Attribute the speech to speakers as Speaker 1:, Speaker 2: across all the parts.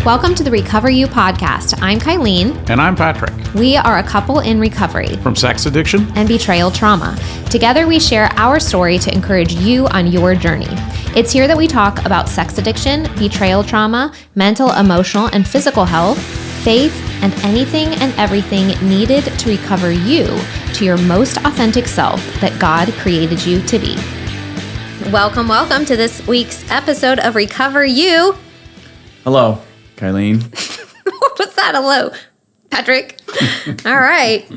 Speaker 1: Welcome to the Recover You podcast. I'm Kylene.
Speaker 2: And I'm Patrick.
Speaker 1: We are a couple in recovery
Speaker 2: From sex addiction
Speaker 1: and betrayal trauma. Together, we share our story to encourage you on your journey. It's here that we talk about sex addiction, betrayal trauma, mental, emotional, and physical health, faith, and anything and everything needed to recover you to your most authentic self that God created you to be. Welcome to this week's episode of Recover You.
Speaker 2: Hello, Kylene.
Speaker 1: What was that? Hello, Patrick. All right.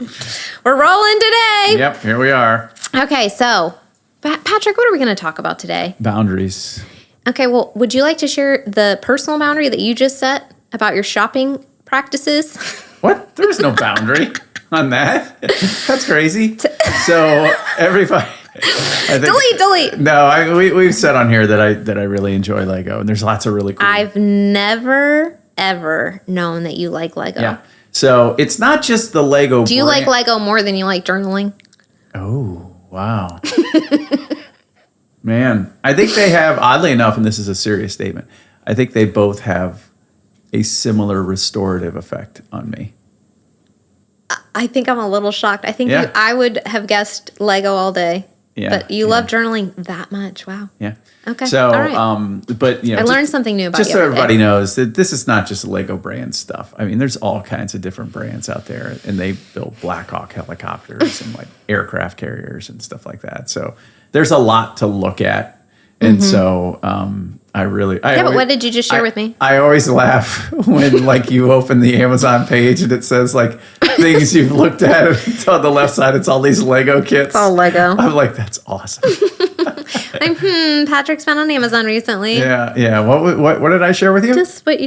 Speaker 1: We're rolling today.
Speaker 2: Yep, here we are.
Speaker 1: Okay, so, Patrick, what are we going to talk about today?
Speaker 2: Boundaries. Okay,
Speaker 1: well, would you like to share the personal boundary that you just set about your shopping practices?
Speaker 2: What? There's no boundary on that. That's crazy. So, everybody...
Speaker 1: Delete.
Speaker 2: No, we've said on here that I really enjoy Lego, and there's lots of really cool.
Speaker 1: I've never ever known that you like Lego.
Speaker 2: Yeah. So it's not just the Lego.
Speaker 1: Do you like Lego more than you like journaling?
Speaker 2: Oh, wow. Man, I think they have, oddly enough, and this is a serious statement, I think they both have a similar restorative effect on me.
Speaker 1: I think I'm a little shocked. I think I would have guessed Lego all day. Yeah, but you love journaling that much. Wow.
Speaker 2: Yeah.
Speaker 1: Okay.
Speaker 2: So,
Speaker 1: all right.
Speaker 2: But you know,
Speaker 1: I learned something new about you.
Speaker 2: Just so everybody knows that this is not just Lego brand stuff. I mean, there's all kinds of different brands out there, and they build Black Hawk helicopters and like aircraft carriers and stuff like that. So there's a lot to look at, and so
Speaker 1: but what did you just share with me?
Speaker 2: I always laugh when like you open the Amazon page and it says like things you've looked at. It's on the left side. It's all these Lego kits.
Speaker 1: It's all Lego.
Speaker 2: I'm like, that's awesome.
Speaker 1: Patrick's been on Amazon recently.
Speaker 2: Yeah. What did I share with you?
Speaker 1: Just what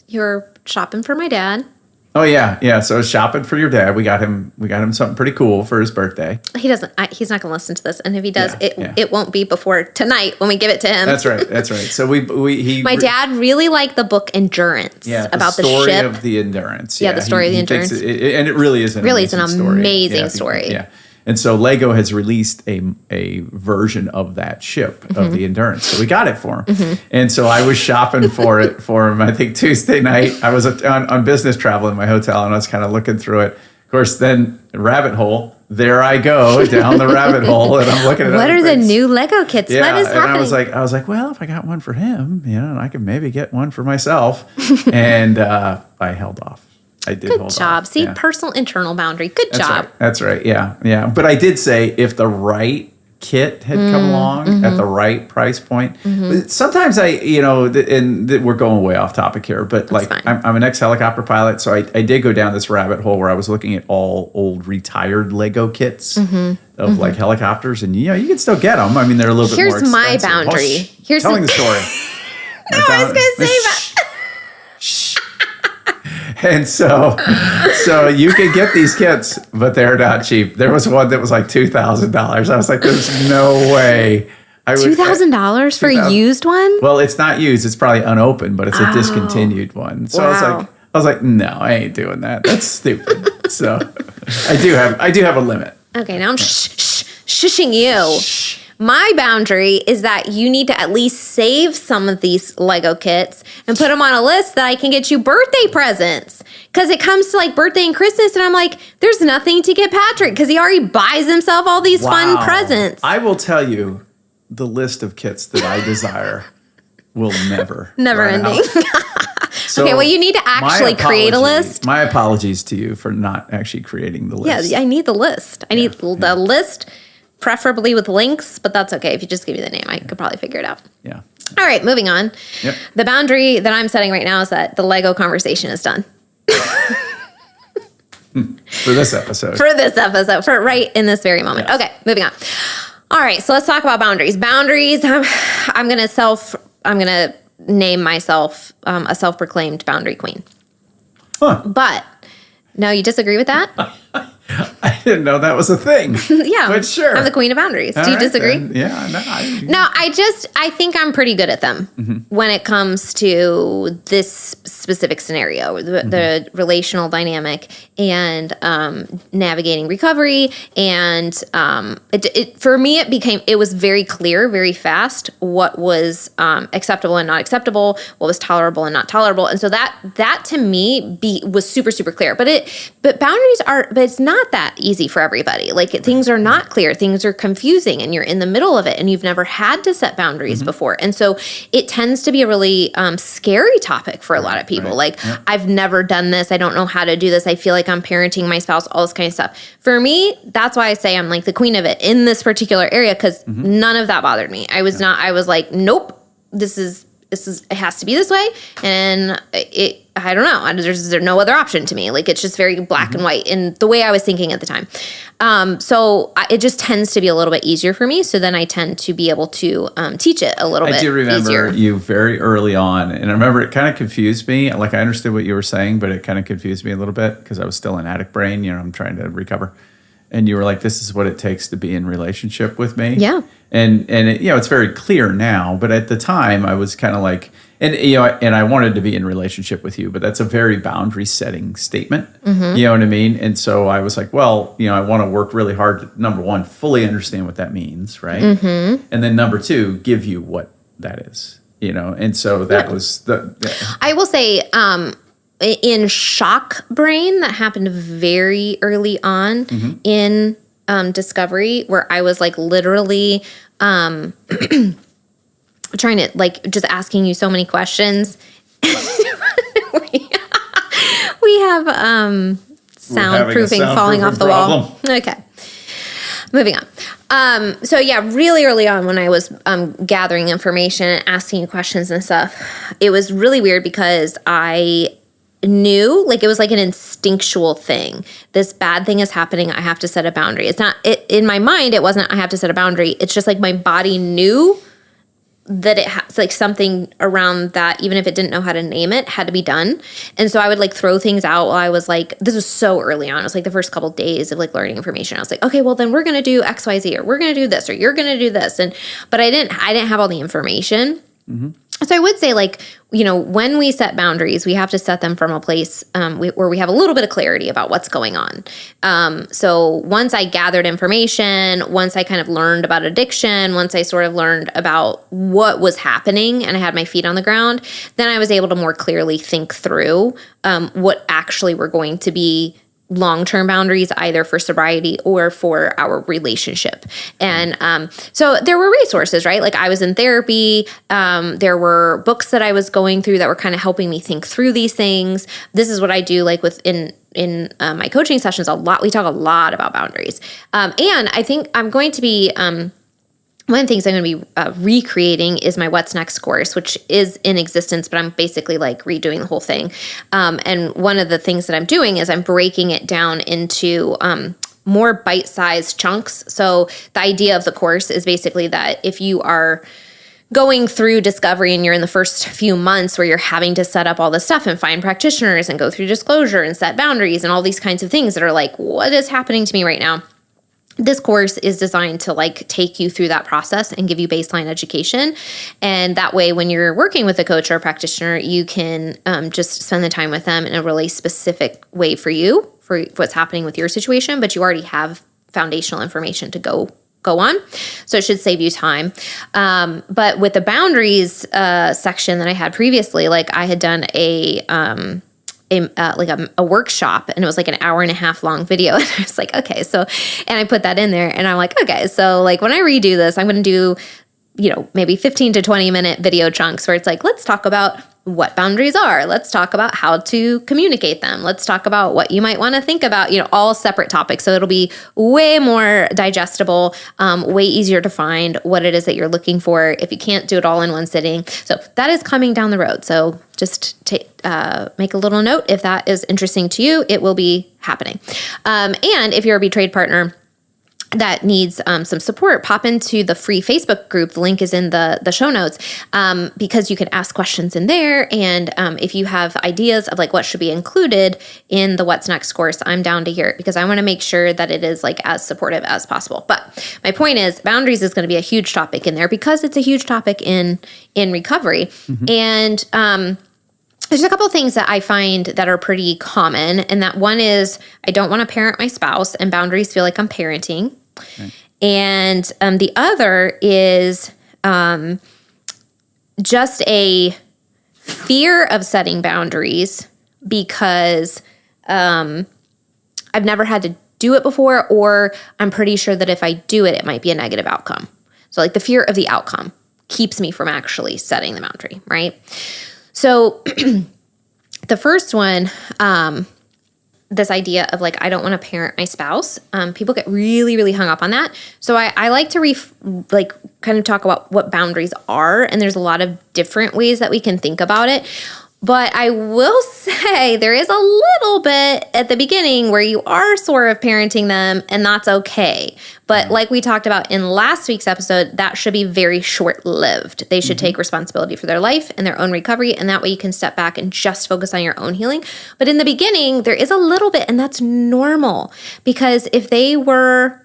Speaker 1: you're shopping for my dad.
Speaker 2: Oh yeah. So shopping for your dad. We got him something pretty cool for his birthday.
Speaker 1: He doesn't. He's not going to listen to this, and if he does, it won't be before tonight when we give it to him.
Speaker 2: That's right. So
Speaker 1: my dad really liked the book Endurance.
Speaker 2: Yeah,
Speaker 1: about the
Speaker 2: story
Speaker 1: ship
Speaker 2: of the Endurance.
Speaker 1: Yeah, the story of the Endurance,
Speaker 2: and it really is an
Speaker 1: amazing story.
Speaker 2: Yeah. And so Lego has released a version of that ship of the Endurance. So we got it for him. And so I was shopping for him, I think Tuesday night. I was on business travel in my hotel, and I was kind of looking through it. Of course, then rabbit hole. There I go down the rabbit hole, and I'm looking at
Speaker 1: what are the new Lego kits?
Speaker 2: Yeah,
Speaker 1: what is happening?
Speaker 2: And I was like, well, if I got one for him, and I could maybe get one for myself. And I held off. I did hold off.
Speaker 1: Good job. See, personal internal boundary. Good job.
Speaker 2: That's right. Yeah. But I did say if the right kit had come along at the right price point. Sometimes we're going way off topic here, but
Speaker 1: That's
Speaker 2: like I'm an ex-helicopter pilot, so I did go down this rabbit hole where I was looking at all old retired Lego kits of like helicopters, and you can still get them. I mean, they're a little bit more expensive.
Speaker 1: Here's my boundary.
Speaker 2: Here's telling the story.
Speaker 1: No, I was going to say that.
Speaker 2: And so you can get these kits, but they're not cheap. There was one that was like $2,000. I was like, there's no way.
Speaker 1: $2,000 for a used one?
Speaker 2: Well, it's not used. It's probably unopened, but it's a discontinued one. So I was like, no, I ain't doing that. That's stupid. So I do have a limit.
Speaker 1: Okay, now I'm shushing you. My boundary is that you need to at least save some of these Lego kits and put them on a list that I can get you birthday presents. Because it comes to like birthday and Christmas, and I'm like, there's nothing to get Patrick because he already buys himself all these fun presents.
Speaker 2: I will tell you, the list of kits that I desire will never
Speaker 1: ending.
Speaker 2: So
Speaker 1: okay, well, you need to actually create a list.
Speaker 2: My apologies to you for not actually creating the list.
Speaker 1: Yeah, I need the list. I need the list. Preferably with links, but that's okay. If you just give me the name, I could probably figure it out.
Speaker 2: Yeah.
Speaker 1: All right, moving on.
Speaker 2: Yep.
Speaker 1: The boundary that I'm setting right now is that the Lego conversation is done.
Speaker 2: For this episode.
Speaker 1: For right in this very moment. Yes. Okay, moving on. All right, so let's talk about boundaries. Boundaries, I'm going to name myself a self-proclaimed boundary queen.
Speaker 2: Huh.
Speaker 1: But, no, you disagree with that?
Speaker 2: I didn't know that was a thing.
Speaker 1: Yeah.
Speaker 2: But sure.
Speaker 1: I'm the queen of boundaries.
Speaker 2: All
Speaker 1: Do you
Speaker 2: right,
Speaker 1: disagree?
Speaker 2: then. Yeah.
Speaker 1: No, I think I'm pretty good at them when it comes to this specific scenario, the relational dynamic and navigating recovery. And for me, it was very clear, very fast what was acceptable and not acceptable, what was tolerable and not tolerable. And so that to me was super, super clear. But boundaries but it's not that easy for everybody. Like things are not clear, things are confusing, and you're in the middle of it, and you've never had to set boundaries before. And so it tends to be a really scary topic for a lot of people. Like, I've never done this. I don't know how to do this. I feel like I'm parenting my spouse, all this kind of stuff. For me, that's why I say I'm like the queen of it in this particular area, because none of that bothered me. I was like, nope, this is, it has to be this way. And I don't know. There's no other option to me. Like, it's just very black and white in the way I was thinking at the time. So it just tends to be a little bit easier for me. So then I tend to be able to teach it a little bit easier. I do remember
Speaker 2: you very early on, and I remember it kind of confused me. Like, I understood what you were saying, but it kind of confused me a little bit because I was still in addict brain. You know, I'm trying to recover. And you were like, this is what it takes to be in relationship with me.
Speaker 1: Yeah.
Speaker 2: And it, it's very clear now, but at the time I was kind of like, and I wanted to be in relationship with you, but that's a very boundary setting statement. You know what I mean? And so I was like, well, I want to work really hard to, number one, fully understand what that means, right? And then number two, give you what that is, and so that was
Speaker 1: I will say, in shock brain, that happened very early on in discovery, where I was like literally trying to just asking you so many questions. we have soundproofing falling off the wall. Okay. Moving on. So yeah, really early on when I was gathering information and asking you questions and stuff, it was really weird because I knew, like, it was like an instinctual thing. This bad thing is happening. I have to set a boundary. It's not, in my mind, it wasn't, I have to set a boundary. It's just like my body knew that it has like something around that, even if it didn't know how to name it, had to be done. And so I would like throw things out while I was like, this was so early on. It was like the first couple of days of like learning information. I was like, okay, well then we're going to do X, Y, Z, or we're going to do this, or you're going to do this. But I didn't have all the information. So I would say, like, when we set boundaries, we have to set them from a place where we have a little bit of clarity about what's going on. So once I gathered information, once I kind of learned about addiction, once I sort of learned about what was happening and I had my feet on the ground, then I was able to more clearly think through what actually were going to be long-term boundaries, either for sobriety or for our relationship. And so there were resources, right? Like, I was in therapy. There were books that I was going through that were kind of helping me think through these things. This is what I do, like, in my coaching sessions a lot. We talk a lot about boundaries. And I think I'm going to be one of the things I'm going to be recreating is my What's Next course, which is in existence, but I'm basically like redoing the whole thing. And one of the things that I'm doing is I'm breaking it down into more bite-sized chunks. So the idea of the course is basically that if you are going through discovery and you're in the first few months where you're having to set up all this stuff and find practitioners and go through disclosure and set boundaries and all these kinds of things that are like, what is happening to me right now? This course is designed to like take you through that process and give you baseline education. And that way, when you're working with a coach or a practitioner, you can just spend the time with them in a really specific way for you, for what's happening with your situation, but you already have foundational information to go on. So it should save you time. But with the boundaries section that I had previously, like, I had done a workshop, and it was like an hour and a half long video. And I was like, okay, so, and I put that in there, and I'm like, okay, so like when I redo this, I'm going to do, maybe 15 to 20 minute video chunks where it's like, let's talk about what boundaries are. Let's talk about how to communicate them. Let's talk about what you might want to think about, all separate topics. So it'll be way more digestible, way easier to find what it is that you're looking for if you can't do it all in one sitting. So that is coming down the road. So just make a little note. If that is interesting to you, it will be happening. And if you're a betrayed partner, that needs some support, pop into the free Facebook group. The link is in the show notes, because you can ask questions in there. And if you have ideas of like what should be included in the What's Next course, I'm down to hear it, because I want to make sure that it is like as supportive as possible. But my point is, boundaries is going to be a huge topic in there, because it's a huge topic in recovery. And there's a couple of things that I find that are pretty common, and that one is I don't want to parent my spouse, and boundaries feel like I'm parenting. Okay. And the other is just a fear of setting boundaries, because I've never had to do it before, or I'm pretty sure that if I do it, it might be a negative outcome. So like the fear of the outcome keeps me from actually setting the boundary, right? So the first one, this idea of like, I don't want to parent my spouse. People get really, really hung up on that. So I like to kind of talk about what boundaries are. And there's a lot of different ways that we can think about it. But I will say there is a little bit at the beginning where you are sort of parenting them, and that's okay. But like we talked about in last week's episode, that should be very short-lived. They should take responsibility for their life and their own recovery, and that way you can step back and just focus on your own healing. But in the beginning, there is a little bit, and that's normal, because if they were,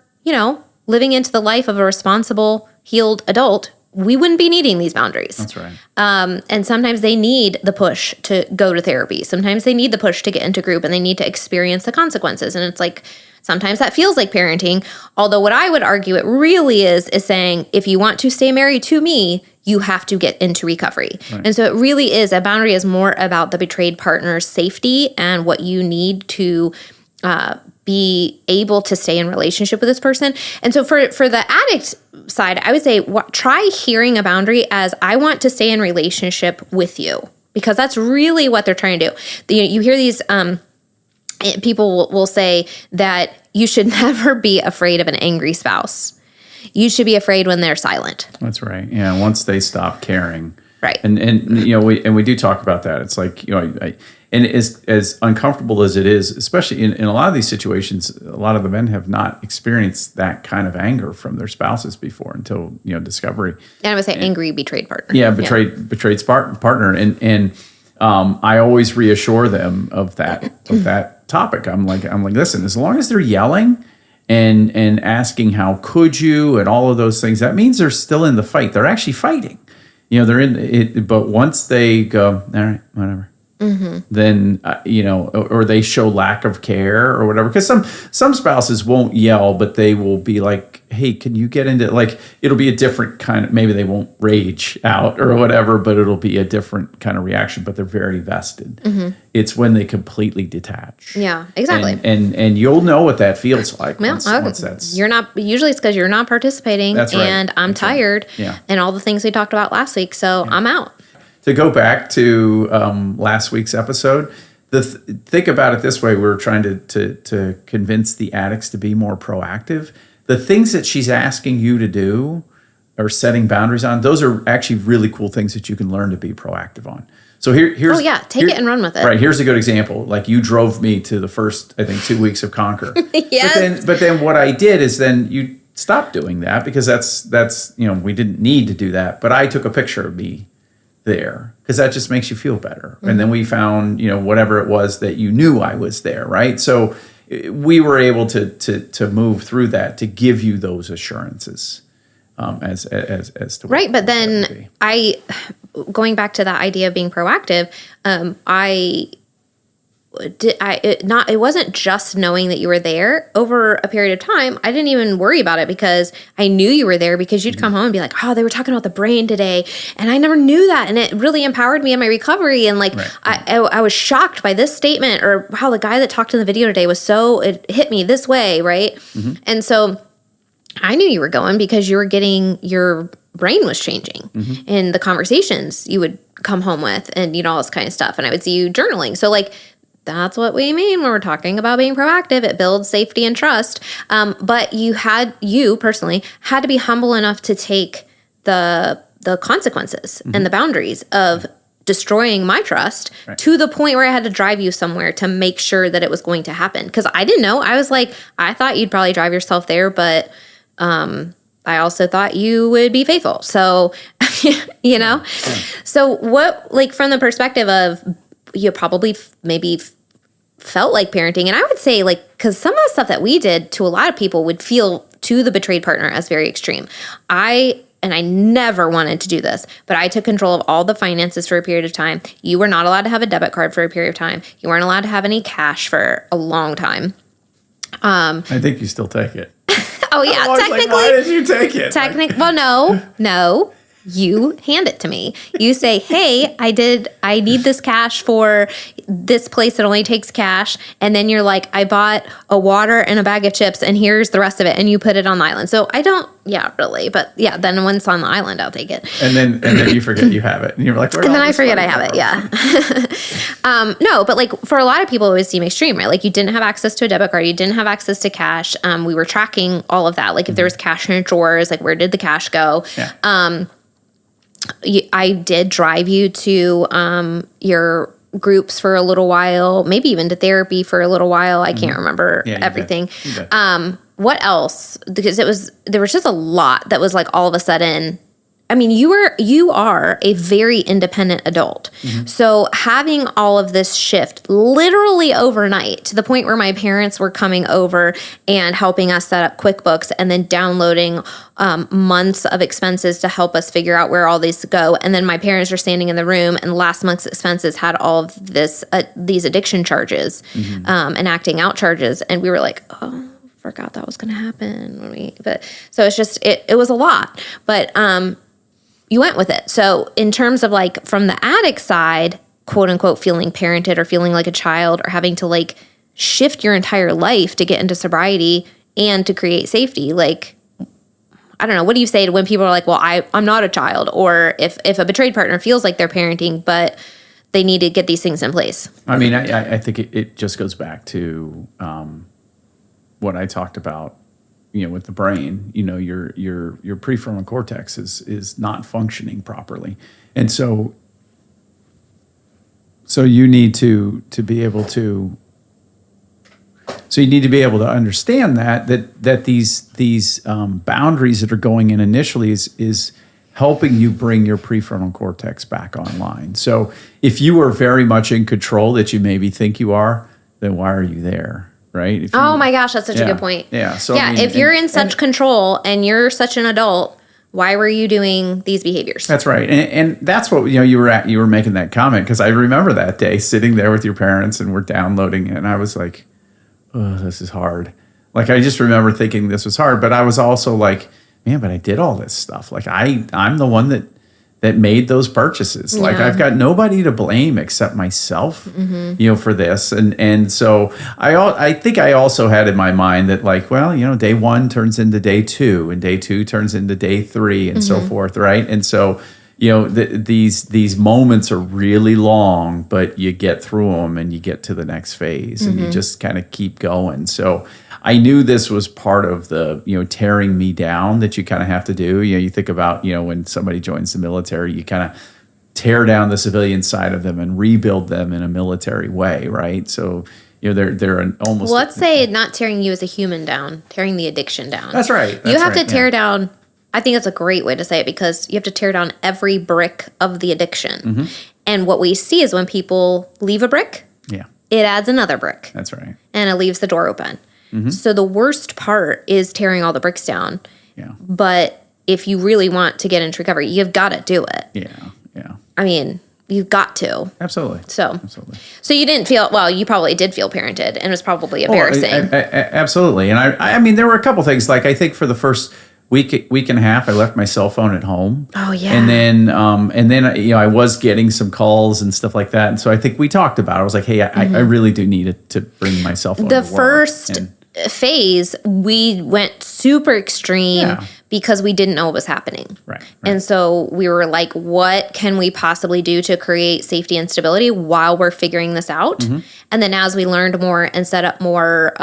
Speaker 1: living into the life of a responsible, healed adult, we wouldn't be needing these boundaries.
Speaker 2: That's right.
Speaker 1: And sometimes they need the push to go to therapy. Sometimes they need the push to get into group, and they need to experience the consequences. And it's like, sometimes that feels like parenting. Although what I would argue it really is saying, if you want to stay married to me, you have to get into recovery. Right. And so it really is, a boundary is more about the betrayed partner's safety and what you need to be able to stay in relationship with this person. And so for the addict side, I would say try hearing a boundary as, I want to stay in relationship with you, because that's really what they're trying to do. You hear these people will say that you should never be afraid of an angry spouse. You should be afraid when they're silent. That's
Speaker 2: right. Yeah, once they stop caring.
Speaker 1: Right.
Speaker 2: And we do talk about that. It's like, and as uncomfortable as it is, especially in a lot of these situations, a lot of the men have not experienced that kind of anger from their spouses before until, discovery.
Speaker 1: And I would say angry, betrayed partner.
Speaker 2: Yeah, betrayed partner. And I always reassure them of that topic. I'm like, listen, as long as they're yelling and asking how could you and all of those things, that means they're still in the fight. They're actually fighting. They're in it, but once they go, all right, whatever. Then, or they show lack of care or whatever. Because some spouses won't yell, but they will be like, hey, can you get into, like, it'll be a different kind of, maybe they won't rage out or whatever, but it'll be a different kind of reaction, but they're very vested. It's when they completely detach.
Speaker 1: Yeah, exactly.
Speaker 2: And you'll know what that feels like once that's...
Speaker 1: Usually it's because you're not participating.
Speaker 2: That's right.
Speaker 1: And I'm tired.
Speaker 2: Right. Yeah.
Speaker 1: And all the things we talked about last week, so I'm out.
Speaker 2: To go back to last week's episode, think about it this way. We're trying to convince the addicts to be more proactive. The things that she's asking you to do or setting boundaries on, those are actually really cool things that you can learn to be proactive on. So here's...
Speaker 1: take it and run with it.
Speaker 2: Right, here's a good example. Like, you drove me to the first, I think, 2 weeks of Conquer.
Speaker 1: Yes.
Speaker 2: But then what I did is then you stopped doing that, because that's we didn't need to do that. But I took a picture of me there, because that just makes you feel better. And then we found, whatever it was that you knew I was there, right? So we were able to move through that, to give you those assurances as to
Speaker 1: right. But then going back to that idea of being proactive, it wasn't just knowing that you were there. Over a period of time, I didn't even worry about it, because I knew you were there, because you'd come home and be like, oh, they were talking about the brain today, and I never knew that, and it really empowered me in my recovery. And like, right. I was shocked by this statement, or how the guy that talked in the video today it hit me this way, right? And so I knew you were going, because you were getting, your brain was changing in the conversations you would come home with, and all this kind of stuff, and I would see you journaling. So like, that's what we mean when we're talking about being proactive. It builds safety and trust. But you personally had to be humble enough to take the consequences and the boundaries of destroying my trust to the point where I had to drive you somewhere to make sure that it was going to happen. Because I didn't know. I was like, I thought you'd probably drive yourself there, but I also thought you would be faithful. So, you know? Yeah. So what, like from the perspective of you probably maybe felt like parenting, and I would say like, because some of the stuff that we did to a lot of people would feel to the betrayed partner as very extreme. I never wanted to do this, but I took control of all the finances for a period of time. You were not allowed to have a debit card for a period of time. You weren't allowed to have any cash for a long time.
Speaker 2: I think you still take it.
Speaker 1: Oh yeah, technically.
Speaker 2: Like, why did you take it?
Speaker 1: Well, no. You hand it to me. You say, hey, I need this cash for this place that only takes cash. And then you're like, I bought a water and a bag of chips and here's the rest of it. And you put it on the island. So I don't, yeah, really. But yeah, then when it's on the island, I'll take it.
Speaker 2: And then you forget you have it. And you're like,
Speaker 1: and then I forget I have it. Yeah. No, but like for a lot of people, it would seem extreme, right? Like you didn't have access to a debit card. You didn't have access to cash. We were tracking all of that. Like if there was cash in your drawers, like where did the cash go? Yeah. I did drive you to your groups for a little while, maybe even to therapy for a little while. I can't remember everything. What else? Because there was just a lot that was like all of a sudden. I mean, you are a very independent adult. Mm-hmm. So having all of this shift literally overnight to the point where my parents were coming over and helping us set up QuickBooks and then downloading months of expenses to help us figure out where all these go. And then my parents were standing in the room and last month's expenses had all of these addiction charges, and acting out charges. And we were like, oh, forgot that was going to happen. So it's just, it was a lot. But, you went with it. So in terms of like from the addict side, quote unquote, feeling parented or feeling like a child or having to like shift your entire life to get into sobriety and to create safety, like, I don't know, what do you say to when people are like, well, I'm not a child, or if a betrayed partner feels like they're parenting, but they need to get these things in place?
Speaker 2: I mean, I think it just goes back to what I talked about. With the brain, your prefrontal cortex is not functioning properly, and so you need to be able to. So you need to be able to understand that these boundaries that are going in initially is helping you bring your prefrontal cortex back online. So if you are very much in control that you maybe think you are, then why are you there? Right?
Speaker 1: Oh my gosh, that's such a good point.
Speaker 2: Yeah. So
Speaker 1: yeah, I mean, if you're in such control and you're such an adult, why were you doing these behaviors?
Speaker 2: That's right, and that's what you were making that comment, because I remember that day sitting there with your parents and we're downloading it, and I was like, oh, this is hard. Like I just remember thinking this was hard, but I was also like, man, but I did all this stuff. Like I'm the one that made those purchases. Like I've got nobody to blame except myself, for this. And so I think I also had in my mind that like, well, day one turns into day two and day two turns into day three and so forth. Right. And so, these moments are really long, but you get through them and you get to the next phase and you just kind of keep going. So I knew this was part of the, tearing me down that you kind of have to do. You think about, when somebody joins the military, you kind of tear down the civilian side of them and rebuild them in a military way, right? So, they're an almost...
Speaker 1: Well, let's say not tearing you as a human down, tearing the addiction down.
Speaker 2: That's right.
Speaker 1: You have to tear down... I think that's a great way to say it, because you have to tear down every brick of the addiction. And what we see is when people leave a brick, it adds another brick.
Speaker 2: That's right.
Speaker 1: And it leaves the door open. So the worst part is tearing all the bricks down. Yeah. But if you really want to get into recovery, you've got to do it.
Speaker 2: Yeah.
Speaker 1: I mean, you've got to.
Speaker 2: Absolutely.
Speaker 1: So you didn't feel, well, you probably did feel parented, and it was probably embarrassing.
Speaker 2: Absolutely. And I mean, there were a couple things. Like I think for the first week and a half, I left my cell phone at home.
Speaker 1: Oh yeah.
Speaker 2: And then I was getting some calls and stuff like that. And so I think we talked about it. I was like, hey, I really do need to bring my cell phone to work.
Speaker 1: The first phase, we went super extreme because we didn't know what was happening.
Speaker 2: Right.
Speaker 1: And so we were like, what can we possibly do to create safety and stability while we're figuring this out? And then as we learned more and set up more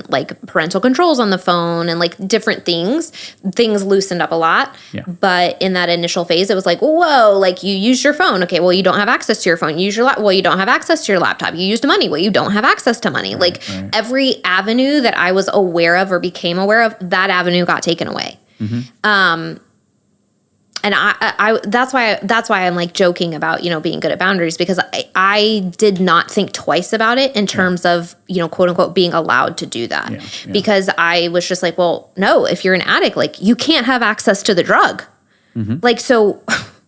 Speaker 1: like parental controls on the phone and like different things loosened up a lot.
Speaker 2: Yeah.
Speaker 1: But in that initial phase, it was like, whoa, like you used your phone. Okay, well, you don't have access to your phone. You use your well, you don't have access to your laptop. You used money. Well, you don't have access to money. Like every avenue that I was aware of or became aware of, that avenue got taken away. And I that's why I'm like joking about, you know, being good at boundaries, because I did not think twice about it in terms of, you know, quote unquote, being allowed to do that. Because I was just like, well, no, if you're an addict, like you can't have access to the drug. Like, so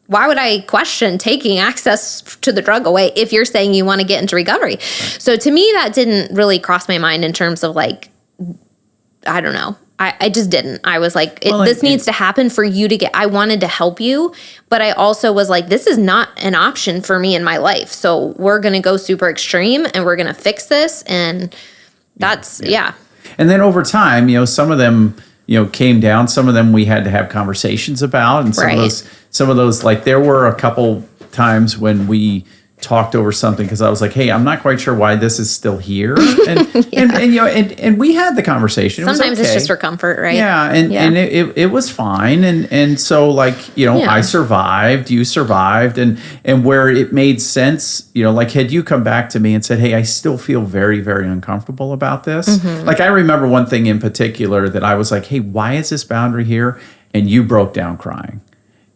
Speaker 1: why would I question taking access to the drug away if you're saying you want to get into recovery? So to me, that didn't really cross my mind in terms of like, I don't know. I just didn't. I was like, this needs to happen for you to get, I wanted to help you, but I also was like, this is not an option for me in my life. So we're going to go super extreme and we're going to fix this. And that's,
Speaker 2: And then over time, you know, some of them, you know, came down. Some of them we had to have conversations about. And some of those, like there were a couple times when we talked over something because I was like, hey, I'm not quite sure why this is still here. And and you know, and we had the conversation.
Speaker 1: Sometimes it's just for comfort, right?
Speaker 2: Yeah, and it was fine. And so like, you know, I survived, you survived, and where it made sense, you know, like had you come back to me and said, hey, I still feel very, very uncomfortable about this. Like I remember one thing in particular that I was like, hey, why is this boundary here? And you broke down crying.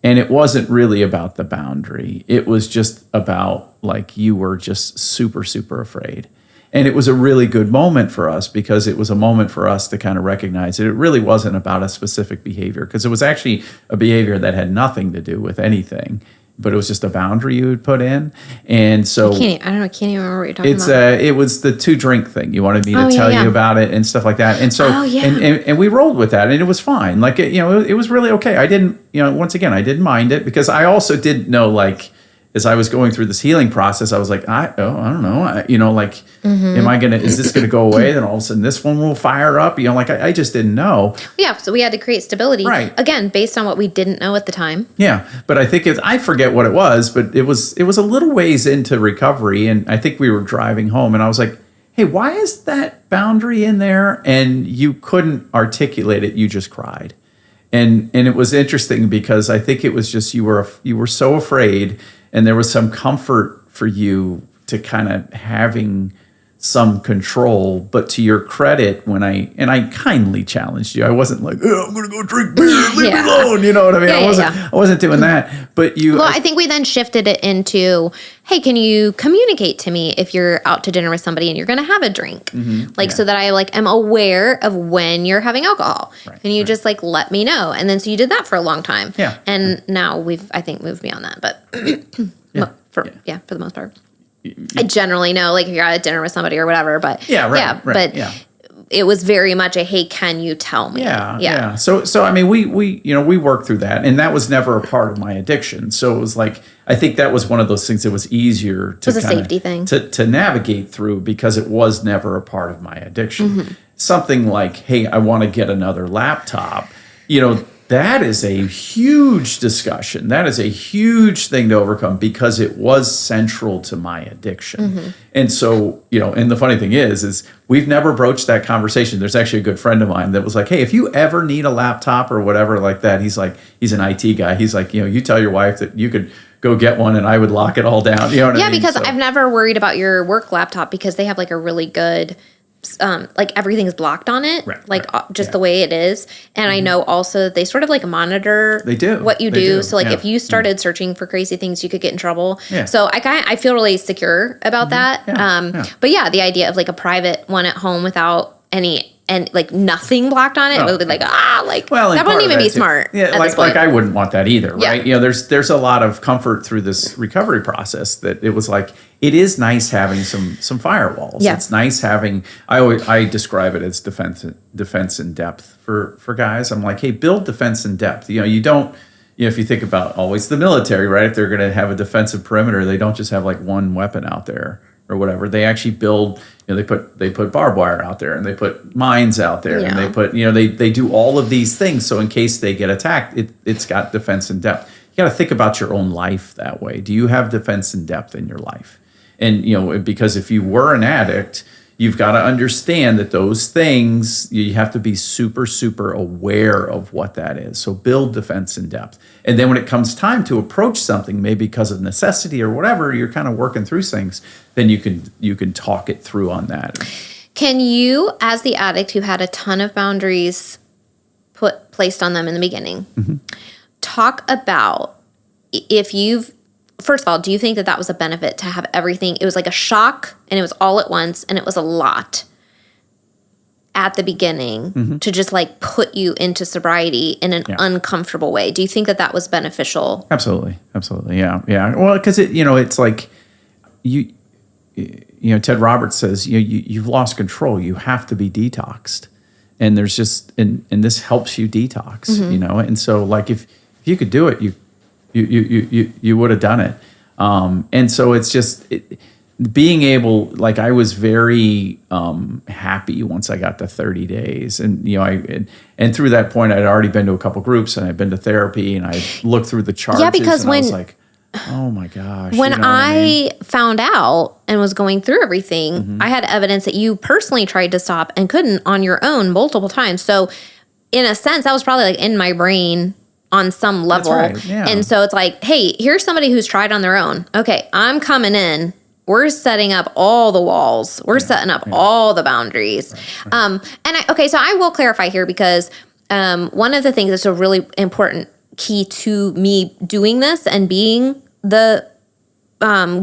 Speaker 2: And it wasn't really about the boundary. It was just about like you were just super, super afraid. And it was a really good moment for us because it was a moment for us to kind of recognize that it really wasn't about a specific behavior, because it was actually a behavior that had nothing to do with anything, but it was just a boundary you would put in. And so
Speaker 1: I can't even remember what you're talking about.
Speaker 2: It was the 2-drink thing. You wanted me to tell you about it and stuff like that. And so and we rolled with that, and it was fine. Like you know, it was really okay. I didn't, you know, once again, I didn't mind it because I also didn't know, like as I was going through this healing process, I was like, I don't know, you know, like, is this gonna go away? Then all of a sudden this one will fire up, you know, like I just didn't know.
Speaker 1: Yeah, so we had to create stability,
Speaker 2: right?
Speaker 1: Again, based on what we didn't know at the time.
Speaker 2: Yeah, but I think I forget what it was, but it was a little ways into recovery, and I think we were driving home, and I was like, hey, why is that boundary in there? And you couldn't articulate it, you just cried. And it was interesting because I think it was just you were so afraid, and there was some comfort for you to kind of having some control. But to your credit, when I kindly challenged you, I wasn't like, oh, I'm gonna go drink beer, leave me alone. You know what I mean? I wasn't doing that. But
Speaker 1: I think we then shifted it into, hey, can you communicate to me if you're out to dinner with somebody and you're gonna have a drink? So that I like am aware of when you're having alcohol. Right, can you just like let me know? And then so you did that for a long time.
Speaker 2: Yeah.
Speaker 1: And now we've I think moved beyond that. But for the most part. I generally know, like if you're at dinner with somebody or whatever, but it was very much a, hey, can you tell me?
Speaker 2: Yeah. So I mean, we worked through that, and that was never a part of my addiction. So it was like, I think that was one of those things that was easier to
Speaker 1: a safety thing
Speaker 2: to navigate through because it was never a part of my addiction. Something like, hey, I want to get another laptop, you know, that is a huge discussion. That is a huge thing to overcome because it was central to my addiction. And so, you know, and the funny thing is we've never broached that conversation. There's actually a good friend of mine that was like, hey, if you ever need a laptop or whatever like that, he's like, he's an IT guy. He's like, you know, you tell your wife that you could go get one and I would lock it all down. You know what I mean?
Speaker 1: Yeah, because I've never worried about your work laptop because they have like a really good like everything's blocked on it, the way it is. And I know also that they sort of like monitor what you do. So like if you started searching for crazy things, you could get in trouble. So I feel really secure about that. But yeah, the idea of like a private one at home without any and like nothing blocked on it, it would be like that wouldn't even be smart.
Speaker 2: Yeah, like I wouldn't want that either, right? You know, there's a lot of comfort through this recovery process that it was like it is nice having some firewalls. Yeah. It's nice having. I describe it as defense in depth for guys. I'm like, hey, build defense in depth. You know, you don't. You know, if you think about always the military, right? If they're going to have a defensive perimeter, they don't just have like one weapon out there. or whatever, they actually build, they put barbed wire out there, and they put mines out there, and they put, they do all of these things. So in case they get attacked, it's got defense in depth. You got to think about your own life that way. Do you have defense in depth in your life? And, because if you were an addict, you've got to understand that those things, you have to be super, super aware of what that is. So build defense in depth. And then when it comes time to approach something, maybe because of necessity or whatever, you're kind of working through things, then you can talk it through on that.
Speaker 1: Can you, as the addict who had a ton of boundaries placed on them in the beginning, talk about first of all, do you think that was a benefit to have everything? It was like a shock, and it was all at once, and it was a lot at the beginning to just like put you into sobriety in an uncomfortable way. Do you think that was beneficial?
Speaker 2: Absolutely. Yeah. Well, because it's like Ted Roberts says, you've lost control. You have to be detoxed, and there's just and this helps you detox. And so like if you could do it, you would have done it. And so it's just being able, like I was very happy once I got to 30 days. And, and through that point, I'd already been to a couple groups, and I'd been to therapy, and I looked through the charges.
Speaker 1: Yeah, because
Speaker 2: I was like, oh my gosh.
Speaker 1: When I found out and was going through everything, I had evidence that you personally tried to stop and couldn't on your own multiple times. So in a sense, that was probably like in my brain on some level.
Speaker 2: That's right, yeah.
Speaker 1: And so it's like, hey, here's somebody who's tried on their own. Okay, I'm coming in. We're setting up all the walls. We're setting up all the boundaries. Right. So I will clarify here, because one of the things that's a really important key to me doing this and being the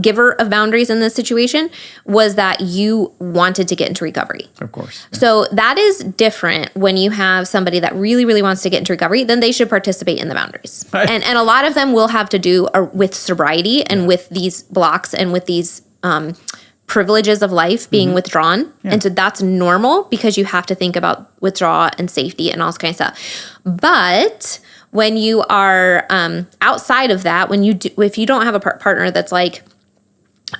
Speaker 1: giver of boundaries in this situation was that you wanted to get into recovery.
Speaker 2: Of course. Yeah.
Speaker 1: So that is different when you have somebody that really, really wants to get into recovery, then they should participate in the boundaries. Right. And a lot of them will have to do with sobriety and with these blocks and with these privileges of life being withdrawn. Yeah. And so that's normal, because you have to think about withdrawal and safety and all this kind of stuff. But when you are outside of that, if you don't have a partner that's like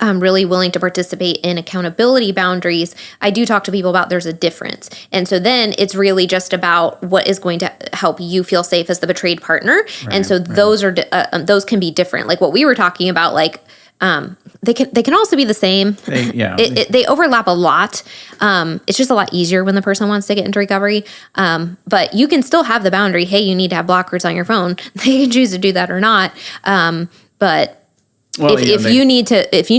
Speaker 1: really willing to participate in accountability boundaries, I do talk to people about there's a difference. And so then it's really just about what is going to help you feel safe as the betrayed partner. Right, and so those those can be different. Like what we were talking about, like they can also be the same. They overlap a lot. It's just a lot easier when the person wants to get into recovery. But you can still have the boundary. Hey, you need to have blockers on your phone. They can choose to do that or not. But if you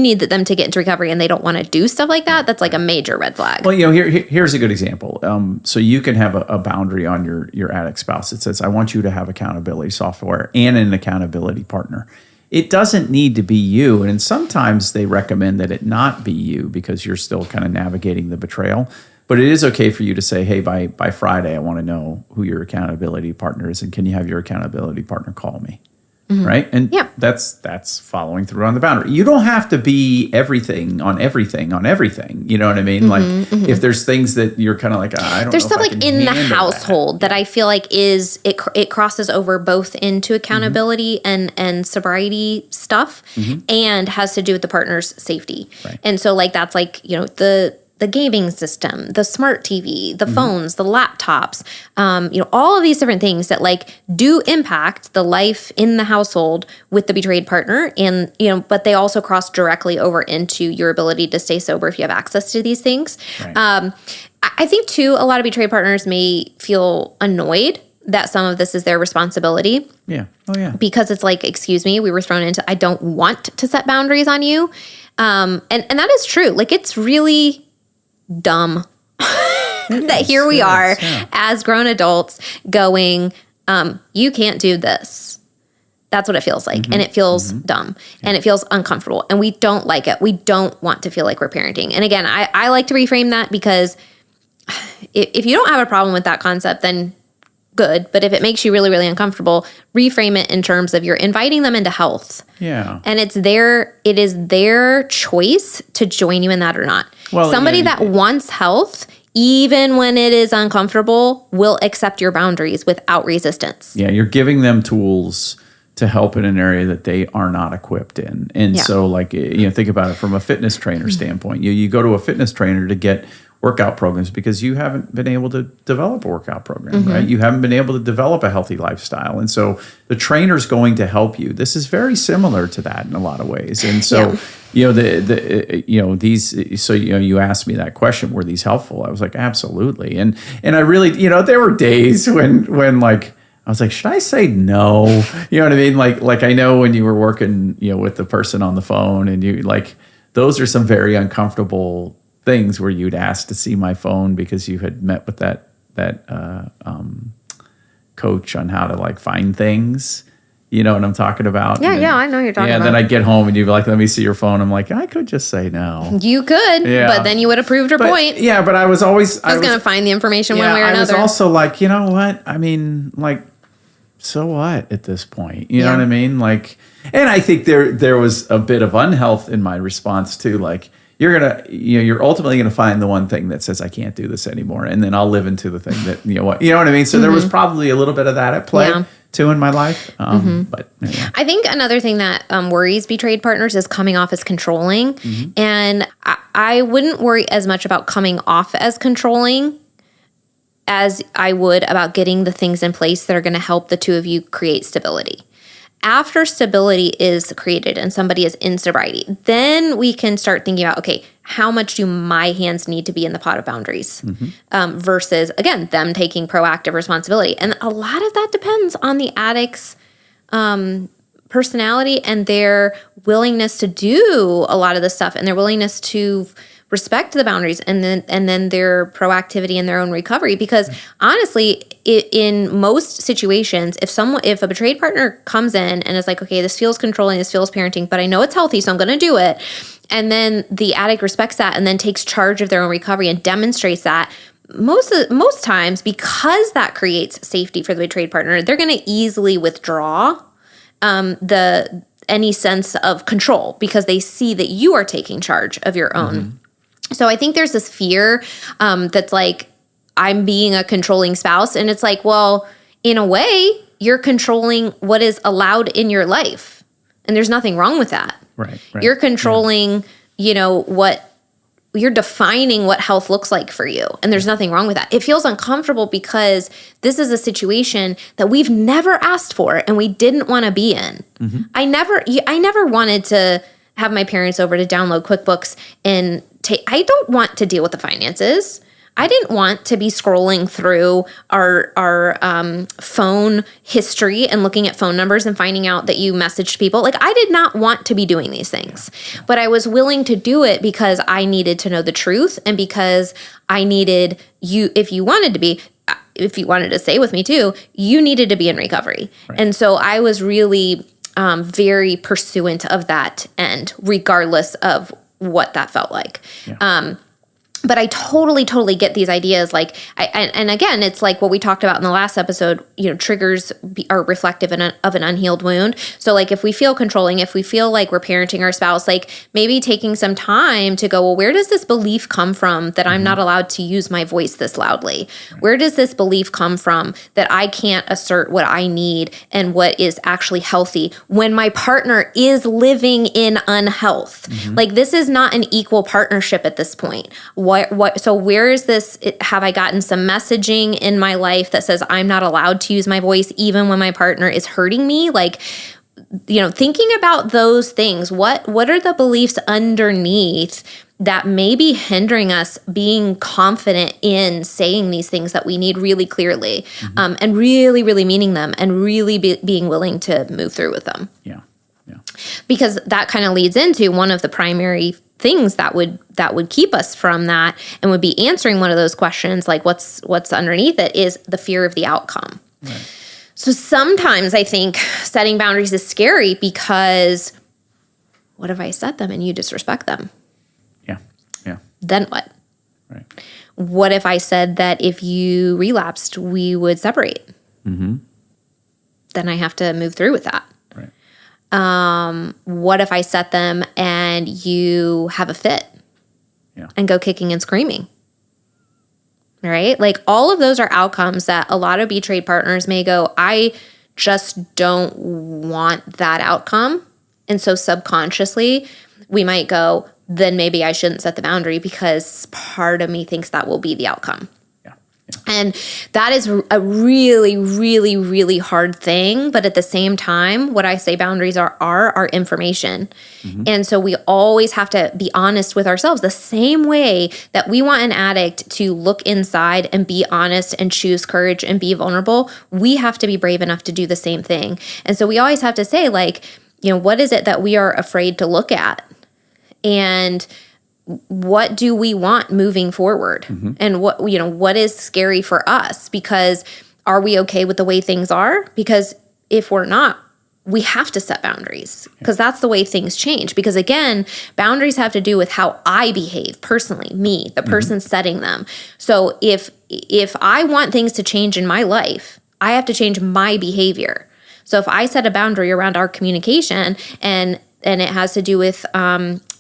Speaker 1: need them to get into recovery and they don't want to do stuff like that, that's like a major red flag.
Speaker 2: Well, here's a good example. So you can have a boundary on your addict spouse. It says, I want you to have accountability software and an accountability partner. It doesn't need to be you. And sometimes they recommend that it not be you, because you're still kind of navigating the betrayal. But it is okay for you to say, hey, by Friday, I want to know who your accountability partner is. And can you have your accountability partner call me? Right? And that's following through on the boundary. You don't have to be everything on everything. You know what I mean? If there's things that you're kind of like, I don't
Speaker 1: there's
Speaker 2: know.
Speaker 1: There's stuff like in the household that I feel like it crosses over both into accountability and sobriety stuff, and has to do with the partner's safety. Right. And so like that's like, the gaming system, the smart TV, the phones, the laptops, all of these different things that like do impact the life in the household with the betrayed partner. And, but they also cross directly over into your ability to stay sober if you have access to these things. Right. I think too, a lot of betrayed partners may feel annoyed that some of this is their responsibility. Yeah. Oh yeah. Because it's like, excuse me, we were thrown into, I don't want to set boundaries on you. And that is true. Like it's really dumb that here we are as grown adults going, you can't do this. That's what it feels like. And it feels dumb and it feels uncomfortable and we don't like it. We don't want to feel like we're parenting. And again, I like to reframe that, because if you don't have a problem with that concept, then good. But if it makes you really, really uncomfortable, reframe it in terms of you're inviting them into health. Yeah. And it is their choice to join you in that or not. Well, somebody that wants health, even when it is uncomfortable, will accept your boundaries without resistance.
Speaker 2: Yeah, you're giving them tools to help in an area that they are not equipped in. And so like, think about it from a fitness trainer standpoint. You go to a fitness trainer to get workout programs because you haven't been able to develop a workout program, right? You haven't been able to develop a healthy lifestyle. And so the trainer's going to help you. This is very similar to that in a lot of ways. And so, you asked me that question, were these helpful? I was like, absolutely. And I really, there were days when like, I was like, should I say no? You know what I mean? Like I know when you were working, with the person on the phone and you like, those are some very uncomfortable things where you'd ask to see my phone because you had met with that coach on how to like find things. You know what I'm talking about?
Speaker 1: Yeah, I know you're talking about.
Speaker 2: And then I get home and you'd be like, let me see your phone. I'm like, I could just say no.
Speaker 1: You could, but then you would have proved your point.
Speaker 2: Yeah, but I was always...
Speaker 1: I was going to find the information one way or another.
Speaker 2: I was also like, you know what? I mean, like, so what at this point? You know what I mean? Like, and I think there was a bit of unhealth in my response too. Like, you're ultimately going to find the one thing that says I can't do this anymore, and then I'll live into the thing that you know what I mean. So there was probably a little bit of that at play too in my life. But anyway.
Speaker 1: I think another thing that worries betrayed partners is coming off as controlling, and I wouldn't worry as much about coming off as controlling as I would about getting the things in place that are going to help the two of you create stability. After stability is created and somebody is in sobriety, then we can start thinking about, okay, how much do my hands need to be in the pot of boundaries versus, again, them taking proactive responsibility. And a lot of that depends on the addict's personality and their willingness to do a lot of this stuff and their willingness to respect the boundaries and then their proactivity in their own recovery. Because honestly, in most situations, if a betrayed partner comes in and is like, okay, this feels controlling, this feels parenting, but I know it's healthy, so I'm going to do it. And then the addict respects that and then takes charge of their own recovery and demonstrates that, most times, because that creates safety for the betrayed partner, they're going to easily withdraw any sense of control because they see that you are taking charge of your own. So I think there's this fear that's like, I'm being a controlling spouse. And it's like, well, in a way, you're controlling what is allowed in your life. And there's nothing wrong with that.
Speaker 2: Right.
Speaker 1: You're controlling, you're defining what health looks like for you. And there's nothing wrong with that. It feels uncomfortable because this is a situation that we've never asked for and we didn't want to be in. I never wanted to have my parents over to download QuickBooks and I don't want to deal with the finances. I didn't want to be scrolling through our phone history and looking at phone numbers and finding out that you messaged people. Like, I did not want to be doing these things, but I was willing to do it because I needed to know the truth and because I needed you, if you wanted to stay with me too, you needed to be in recovery. Right. And so I was really very pursuant of that end, regardless of what that felt like. But I totally get these ideas. Like, and again, it's like what we talked about in the last episode, triggers are reflective of an unhealed wound. So like, if we feel controlling, if we feel like we're parenting our spouse, like maybe taking some time to go, well, where does this belief come from that I'm not allowed to use my voice this loudly? Right. Where does this belief come from that I can't assert what I need and what is actually healthy when my partner is living in unhealth? Like, this is not an equal partnership at this point. So where is this? Have I gotten some messaging in my life that says I'm not allowed to use my voice even when my partner is hurting me? Like, thinking about those things. What are the beliefs underneath that may be hindering us being confident in saying these things that we need really clearly, and really, really meaning them and really being willing to move through with them? Yeah. Because that kind of leads into one of the primary things that would keep us from that and would be answering one of those questions, like what's underneath it, is the fear of the outcome. Right. So sometimes I think setting boundaries is scary because what if I set them and you disrespect them? Yeah. Then what? Right. What if I said that if you relapsed, we would separate? Then I have to move through with that. What if I set them and you have a fit and go kicking and screaming? Right? Like, all of those are outcomes that a lot of betrayed partners may go, I just don't want that outcome. And so subconsciously, we might go, then maybe I shouldn't set the boundary because part of me thinks that will be the outcome. And that is a really, really, really hard thing. But at the same time, what I say boundaries are information. And so we always have to be honest with ourselves the same way that we want an addict to look inside and be honest and choose courage and be vulnerable. We have to be brave enough to do the same thing. And so we always have to say, like, what is it that we are afraid to look at? And what do we want moving forward? And what is scary for us? Because are we okay with the way things are? Because if we're not, we have to set boundaries because that's the way things change. Because again, boundaries have to do with how I behave personally, me, the person setting them. So if I want things to change in my life, I have to change my behavior. So if I set a boundary around our communication and it has to do with,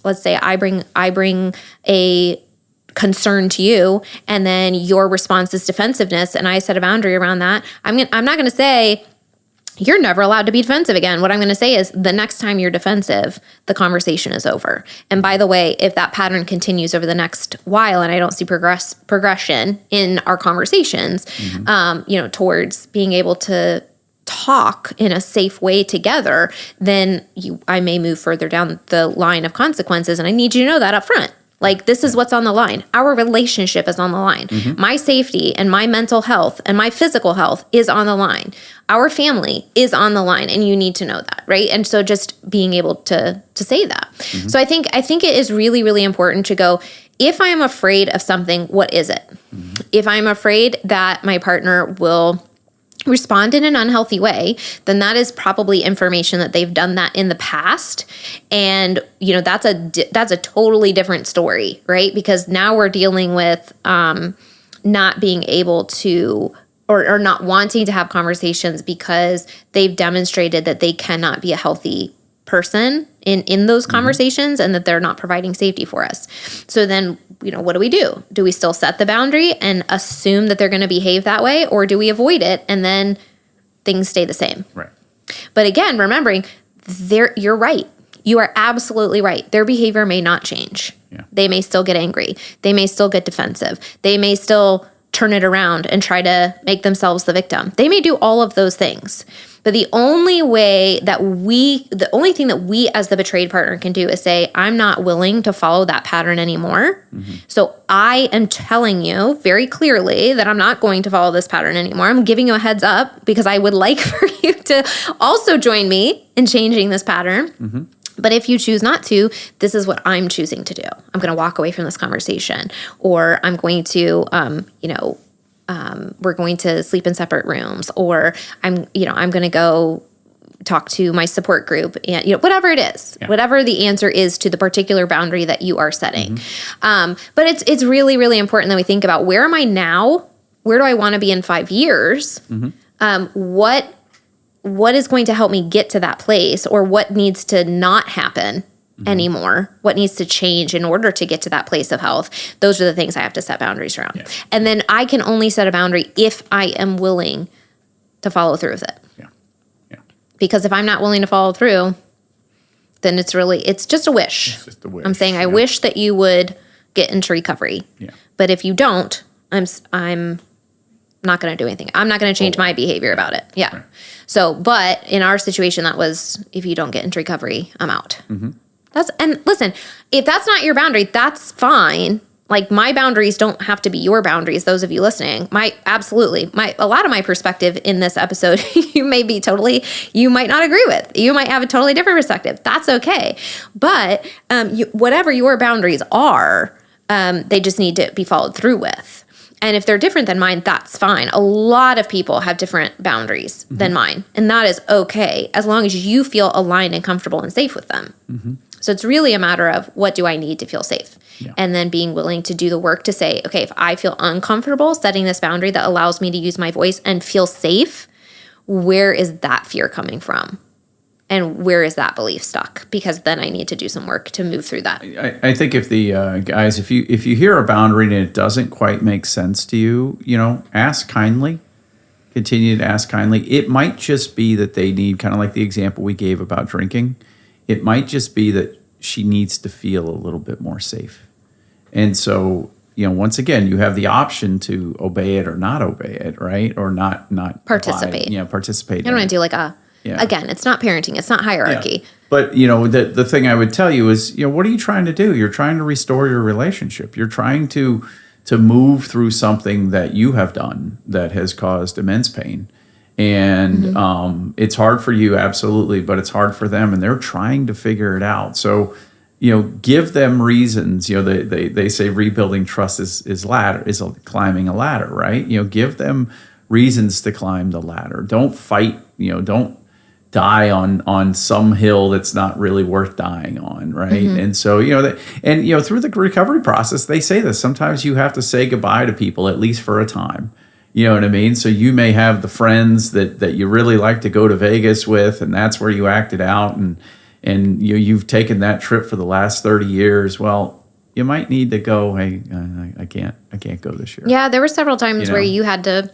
Speaker 1: let's say I bring a concern to you, and then your response is defensiveness, and I set a boundary around that. I'm not going to say you're never allowed to be defensive again. What I'm going to say is the next time you're defensive, the conversation is over. And by the way, if that pattern continues over the next while, and I don't see progression in our conversations, towards being able to talk in a safe way together, then I may move further down the line of consequences. And I need you to know that up front. Like, this is what's on the line. Our relationship is on the line. My safety and my mental health and my physical health is on the line. Our family is on the line, and you need to know that, right? And so just being able to say that. So I think it is really, really important to go, if I am afraid of something, what is it? If I'm afraid that my partner will respond in an unhealthy way, then that is probably information that they've done that in the past. And, that's a totally different story, right? Because now we're dealing with not being able to, or not wanting to have conversations because they've demonstrated that they cannot be a healthy person in those conversations and that they're not providing safety for us. So then, what do? Do we still set the boundary and assume that they're going to behave that way, or do we avoid it and then things stay the same?
Speaker 2: Right.
Speaker 1: But again, remembering, you're right. You are absolutely right. Their behavior may not change. Yeah. They may still get angry. They may still get defensive. They may still turn it around and try to make themselves the victim. They may do all of those things. But the only thing that we as the betrayed partner can do is say, I'm not willing to follow that pattern anymore. So I am telling you very clearly that I'm not going to follow this pattern anymore. I'm giving you a heads up because I would like for you to also join me in changing this pattern. But if you choose not to, this is what I'm choosing to do. I'm going to walk away from this conversation, or I'm going to, we're going to sleep in separate rooms, or I'm going to go talk to my support group, and whatever it is, whatever the answer is to the particular boundary that you are setting. But it's really, really important that we think about, where am I now? Where do I want to be in 5 years? What is going to help me get to that place, or what needs to not happen anymore? What needs to change in order to get to that place of health? Those are the things I have to set boundaries around. Yeah. And then I can only set a boundary if I am willing to follow through with it. Because if I'm not willing to follow through, then it's just a wish. It's just a wish. I'm saying, I wish that you would get into recovery. Yeah. But if you don't, I'm not going to do anything. I'm not going to change my behavior about it. Yeah. Right. So, but in our situation, that was, if you don't get into recovery, I'm out. And listen, if that's not your boundary, that's fine. Like, my boundaries don't have to be your boundaries. Those of you listening, a lot of my perspective in this episode, you might not agree with. You might have a totally different perspective. That's okay. But whatever your boundaries are, they just need to be followed through with. And if they're different than mine, that's fine. A lot of people have different boundaries than mine, and that is okay, as long as you feel aligned and comfortable and safe with them. So it's really a matter of, what do I need to feel safe? Yeah. And then being willing to do the work to say, okay, if I feel uncomfortable setting this boundary that allows me to use my voice and feel safe, where is that fear coming from? And where is that belief stuck? Because then I need to do some work to move through that.
Speaker 2: I think if the guys, if you hear a boundary and it doesn't quite make sense to you, ask kindly. continue to ask kindly. It might just be that they need, kind of like the example we gave about drinking, it might just be that she needs to feel a little bit more safe. And so, once again, you have the option to obey it or not obey it, right? Or not
Speaker 1: participate.
Speaker 2: Participate.
Speaker 1: I don't want to do again, it's not parenting, it's not hierarchy.
Speaker 2: Yeah. But, the thing I would tell you is, what are you trying to do? You're trying to restore your relationship. You're trying to move through something that you have done that has caused immense pain. And it's hard for you, absolutely, but it's hard for them, and they're trying to figure it out. So, give them reasons. They say rebuilding trust is climbing a ladder, right? Give them reasons to climb the ladder. Don't fight. Don't die on some hill that's not really worth dying on, right? And so through the recovery process, they say this. Sometimes you have to say goodbye to people, at least for a time. You know what I mean? So you may have the friends that you really like to go to Vegas with, and that's where you acted out, and you've taken that trip for the last 30 years. Well, you might need to go, hey, I can't go this year.
Speaker 1: Yeah, there were several times where you had to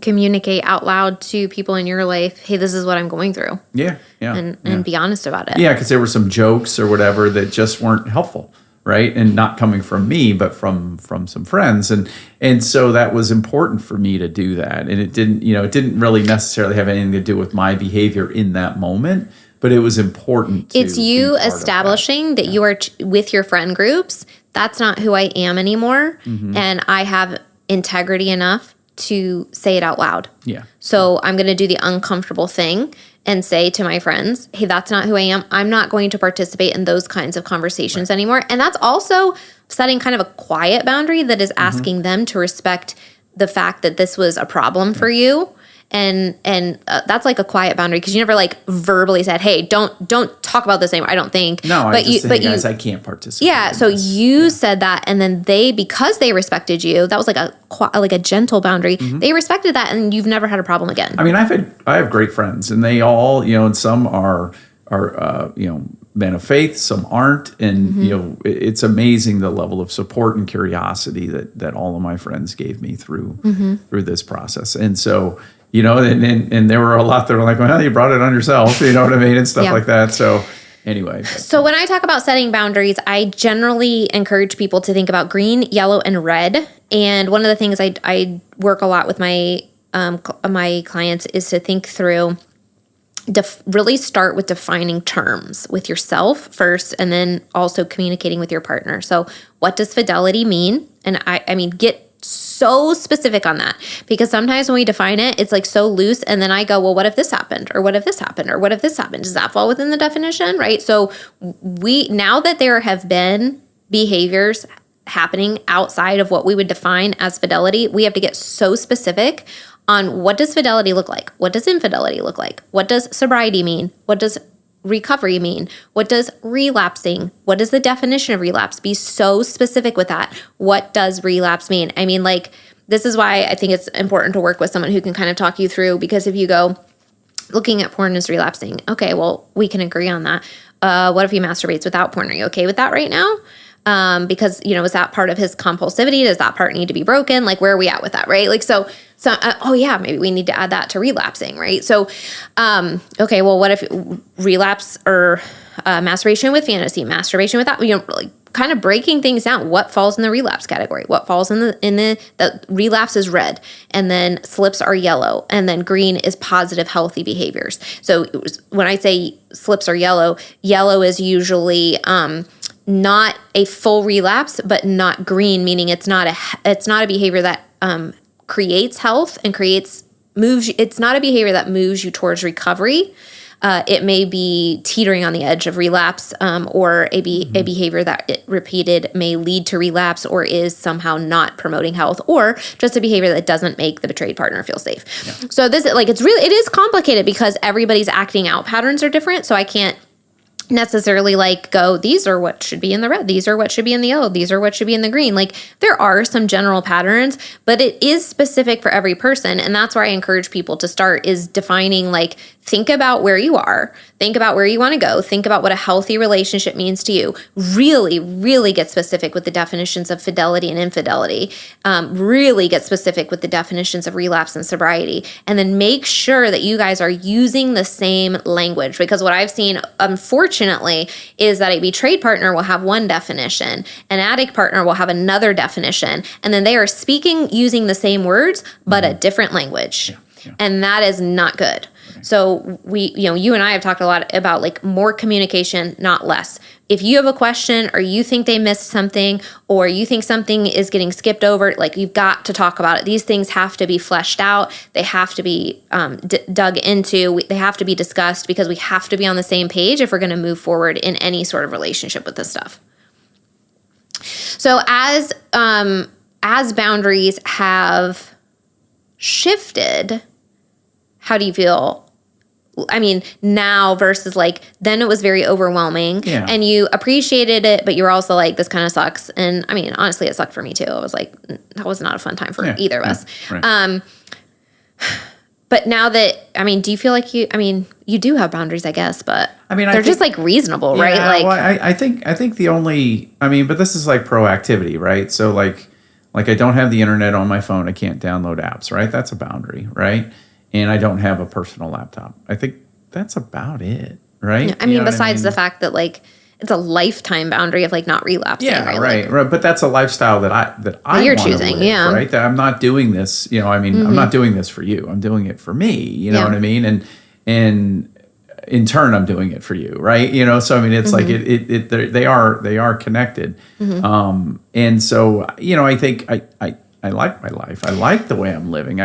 Speaker 1: communicate out loud to people in your life, hey, this is what I'm going through.
Speaker 2: Yeah.
Speaker 1: And be honest about it.
Speaker 2: Yeah, because there were some jokes or whatever that just weren't helpful, right? And not coming from me, but from some friends. And so that was important for me to do that. And it didn't really necessarily have anything to do with my behavior in that moment, but it was important to
Speaker 1: It's you establishing that you are with your friend groups. That's not who I am anymore. And I have integrity enough to say it out loud.
Speaker 2: Yeah.
Speaker 1: So I'm going to do the uncomfortable thing and say to my friends, hey, that's not who I am. I'm not going to participate in those kinds of conversations anymore. And that's also setting kind of a quiet boundary that is asking them to respect the fact that this was a problem for you. And that's like a quiet boundary, because you never verbally said, hey, don't talk about this anymore, I don't think.
Speaker 2: No, I just say, guys, I can't participate.
Speaker 1: Yeah, so you said that, and then because they respected you, that was like a gentle boundary. They respected that, and you've never had a problem again.
Speaker 2: I mean, I have great friends, and they all, and some are men of faith, some aren't, and it's amazing the level of support and curiosity that all of my friends gave me through this process. And so, and there were a lot that were like, well, you brought it on yourself, you know what I mean, and stuff like that. So anyway.
Speaker 1: So when I talk about setting boundaries, I generally encourage people to think about green, yellow, and red. And one of the things I work a lot with my clients is to think through, really start with defining terms with yourself first, and then also communicating with your partner. So what does fidelity mean? And I mean, get so specific on that, because sometimes when we define it, it's so loose, and then I go, well, what if this happened, or what if this happened, or what if this happened? Does that fall within the definition, right? So now that there have been behaviors happening outside of what we would define as fidelity, we have to get so specific on what does fidelity look like? What does infidelity look like? What does sobriety mean? What does recovery mean? What does relapsing? What is the definition of relapse? Be so specific with that. What does relapse mean? I mean, this is why I think it's important to work with someone who can kind of talk you through, because if you go, looking at porn is relapsing. Okay, well, we can agree on that. What if he masturbates without porn? Are you okay with that right now? Because, is that part of his compulsivity? Does that part need to be broken? Where are we at with that, right? Maybe we need to add that to relapsing, right? So, okay, well, what if relapse or masturbation with fantasy, masturbation without, kind of breaking things down. What falls in the relapse category? What falls in the relapse is red, and then slips are yellow, and then green is positive, healthy behaviors. So when I say slips are yellow is usually not a full relapse, but not green, meaning it's not a behavior that creates health and moves. It's not a behavior that moves you towards recovery. It may be teetering on the edge of relapse, or a behavior that repeated may lead to relapse, or is somehow not promoting health, or just a behavior that doesn't make the betrayed partner feel safe. Yeah. So it is complicated, because everybody's acting out patterns are different. So I can't necessarily like go, these are what should be in the red, these are what should be in the yellow, these are what should be in the green. Like there are some general patterns, but it is specific for every person. And that's where I encourage people to start is defining, like, think about where you are, think about where you want to go, think about what a healthy relationship means to you. Really, really get specific with the definitions of fidelity and infidelity. Really get specific with the definitions of relapse and sobriety. And then make sure that you guys are using the same language, because what I've seen, unfortunately, is that a betrayed partner will have one definition, an addict partner will have another definition, and then they are speaking using the same words, but a different language. Yeah. And that is not good. So you and I have talked a lot about like more communication, not less. If you have a question or you think they missed something or you think something is getting skipped over, like you've got to talk about it. These things have to be fleshed out. They have to be dug into. They have to be discussed because we have to be on the same page if we're going to move forward in any sort of relationship with this stuff. So as boundaries have shifted, how do you feel? I mean, now versus like, then it was very overwhelming and you appreciated it, but you were also like, this kind of sucks. And I mean, honestly, it sucked for me too. I was like, that was not a fun time for either of us. Right. But now that, I mean, do you feel like you do have boundaries, I guess, but I mean, they're just like reasonable, right? Like,
Speaker 2: well, I think the only, but this is like proactivity, right? So like I don't have the internet on my phone. I can't download apps, right? That's a boundary, right? And I don't have a personal laptop. I think that's about it, right?
Speaker 1: Yeah, I mean, besides the fact that like it's a lifetime boundary of like not relapsing.
Speaker 2: Yeah, right. But that's a lifestyle that you're choosing, live, right? That I'm not doing this. I'm not doing this for you. I'm doing it for me. You know what I mean? And in turn, I'm doing it for you, right? So I mean, it's like they are connected. And so I think I like my life. I like the way I'm living.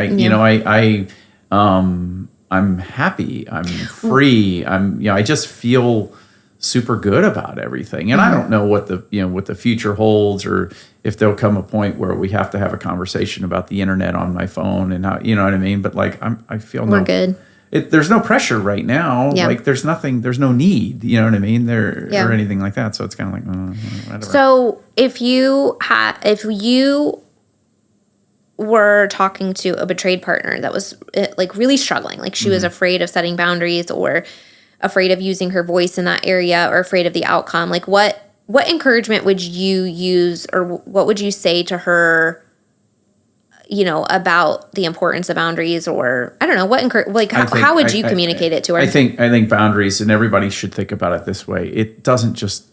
Speaker 2: I'm happy. I'm free. I just feel super good about everything. And I don't know what the future holds, or if there'll come a point where we have to have a conversation about the internet on my phone and how, what I mean? But like, I feel
Speaker 1: we're good.
Speaker 2: There's no pressure right now. Yeah. Like there's no need, or anything like that. So it's kind of like, whatever.
Speaker 1: So if you were talking to a betrayed partner that was like really struggling, like she was afraid of setting boundaries or afraid of using her voice in that area or afraid of the outcome, like what encouragement would you use or what would you say to her, about the importance of boundaries, or I don't know, how would you communicate it to her?
Speaker 2: I think boundaries, and everybody should think about it this way. It doesn't just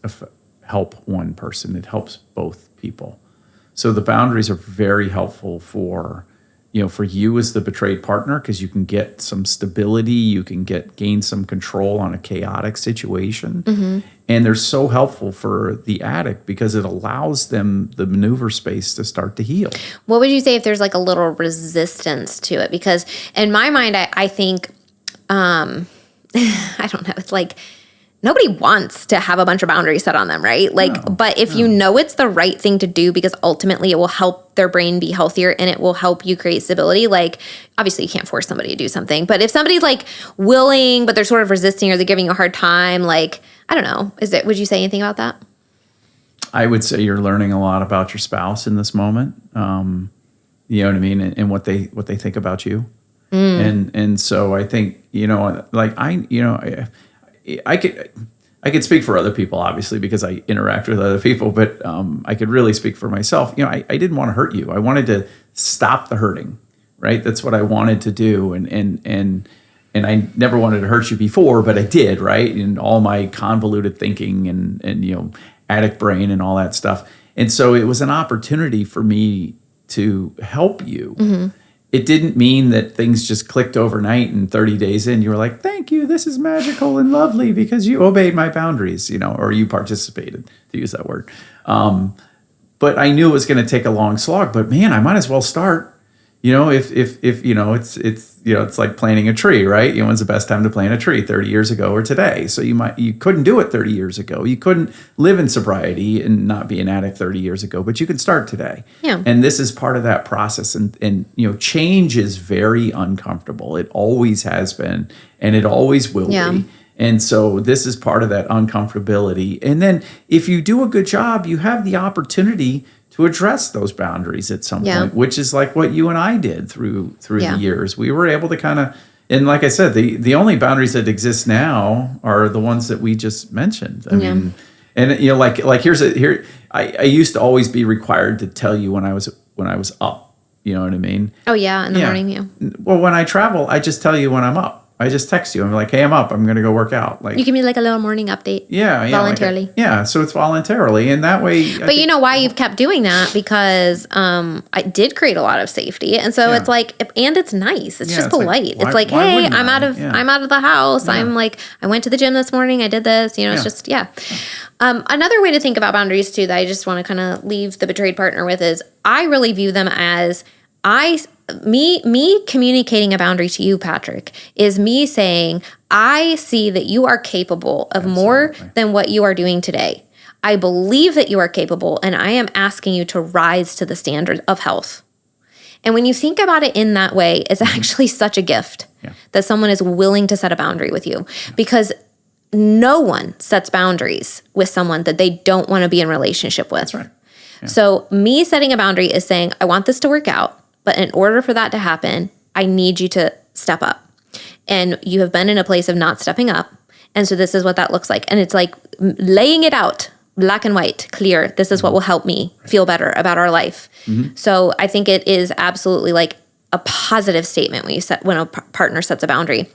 Speaker 2: help one person, it helps both people. So the boundaries are very helpful for you as the betrayed partner, because you can get some stability, you can gain some control on a chaotic situation. And they're so helpful for the addict because it allows them the maneuver space to start to heal.
Speaker 1: What would you say if there's like a little resistance to it? Because in my mind, I think, I don't know, it's like, nobody wants to have a bunch of boundaries set on them, right? But if you know it's the right thing to do because ultimately it will help their brain be healthier and it will help you create stability, like obviously you can't force somebody to do something. But if somebody's like willing, but they're sort of resisting or they're giving you a hard time, like, I don't know, would you say anything about that?
Speaker 2: I would say you're learning a lot about your spouse in this moment. You know what I mean? And what they think about you. And so I think, I could speak for other people, obviously, because I interact with other people, but I could really speak for myself. I didn't want to hurt you. I wanted to stop the hurting, right? That's what I wanted to do. And I never wanted to hurt you before, but I did, right? And all my convoluted thinking and addict brain and all that stuff. And so it was an opportunity for me to help you. It didn't mean that things just clicked overnight and 30 days in, you were like, thank you, this is magical and lovely because you obeyed my boundaries, or you participated, to use that word. But I knew it was going to take a long slog, but man, I might as well start. If it's like planting a tree, right? When's the best time to plant a tree, 30 years ago or today? So you couldn't do it 30 years ago. You couldn't live in sobriety and not be an addict 30 years ago, but you can start today.
Speaker 1: Yeah.
Speaker 2: And this is part of that process. And change is very uncomfortable. It always has been, and it always will be. And so this is part of that uncomfortability. And then if you do a good job, you have the opportunity to address those boundaries at some point, which is like what you and I did through the years. We were able to kind of, and like I said, the only boundaries that exist now are the ones that we just mentioned. I mean, and you know, like I used to always be required to tell you when I was up. You know what I mean?
Speaker 1: Oh yeah, in the morning, yeah.
Speaker 2: Well, when I travel, I just tell you when I'm up. I just text you. I'm like, hey, I'm up. I'm going to go work out. Like,
Speaker 1: you give me like a little morning update.
Speaker 2: Yeah.
Speaker 1: Voluntarily.
Speaker 2: So it's voluntarily. And that way.
Speaker 1: But you know why you've kept doing that? Because I did create a lot of safety. And so it's like, and it's nice. It's just polite. It's like, hey, I'm out of the house. Yeah. I'm like, I went to the gym this morning. I did this. You know, it's just, another way to think about boundaries too, that I just want to kind of leave the betrayed partner with is I really view them as me communicating a boundary to you, Patrick, is me saying, I see that you are capable of more than what you are doing today. I believe that you are capable, and I am asking you to rise to the standard of health. And when you think about it in that way, it's actually such a gift that someone is willing to set a boundary with you, because no one sets boundaries with someone that they don't want to be in relationship with.
Speaker 2: That's right. Yeah.
Speaker 1: So me setting a boundary is saying, I want this to work out. But in order for that to happen, I need you to step up. And you have been in a place of not stepping up. And so this is what that looks like. And it's like laying it out, black and white, clear. This is what will help me feel better about our life. Mm-hmm. So I think it is absolutely like a positive statement when a partner sets a boundary.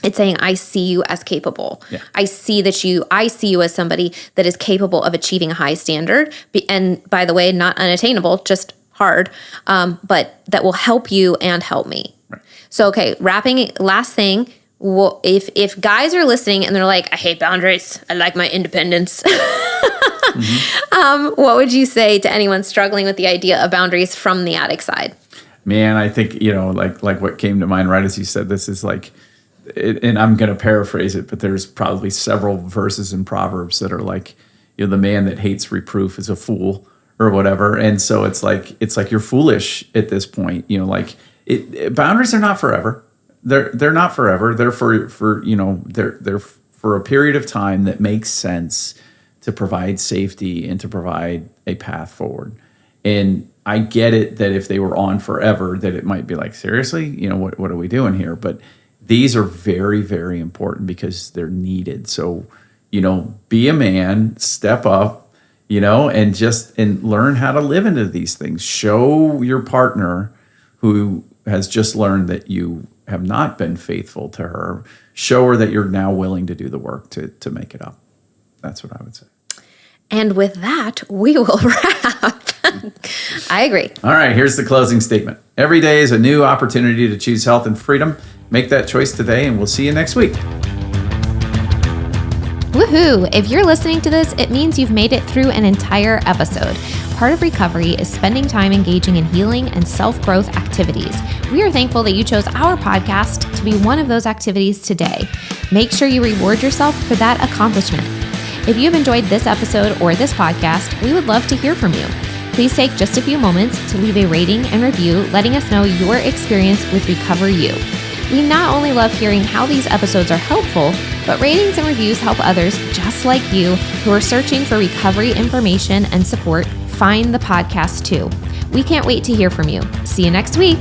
Speaker 1: It's saying, I see you as capable. Yeah. I see you as somebody that is capable of achieving a high standard. And by the way, not unattainable, just hard, but that will help you and help me. Right. So, okay, last thing, if guys are listening and they're like, I hate boundaries, I like my independence, what would you say to anyone struggling with the idea of boundaries from the addict side?
Speaker 2: Man, I think, like what came to mind right as you said this is like, and I'm going to paraphrase it, but there's probably several verses in Proverbs that are like, the man that hates reproof is a fool, or whatever. And so it's like you're foolish at this point. Boundaries are not forever. They're not forever. They're for they're for a period of time that makes sense to provide safety and to provide a path forward. And I get it that if they were on forever, that it might be like, seriously, what are we doing here? But these are very, very important because they're needed. So, be a man, step up, and learn how to live into these things. Show your partner who has just learned that you have not been faithful to her. Show her that you're now willing to do the work to make it up. That's what I would say.
Speaker 1: And with that, we will wrap. I agree.
Speaker 2: All right, here's the closing statement. Every day is a new opportunity to choose health and freedom. Make that choice today, and we'll see you next week.
Speaker 1: Woohoo! If you're listening to this, it means you've made it through an entire episode. Part of recovery is spending time engaging in healing and self-growth activities. We are thankful that you chose our podcast to be one of those activities today. Make sure you reward yourself for that accomplishment. If you've enjoyed this episode or this podcast, we would love to hear from you. Please take just a few moments to leave a rating and review, letting us know your experience with Recover You. We not only love hearing how these episodes are helpful, but ratings and reviews help others just like you who are searching for recovery information and support find the podcast too. We can't wait to hear from you. See you next week.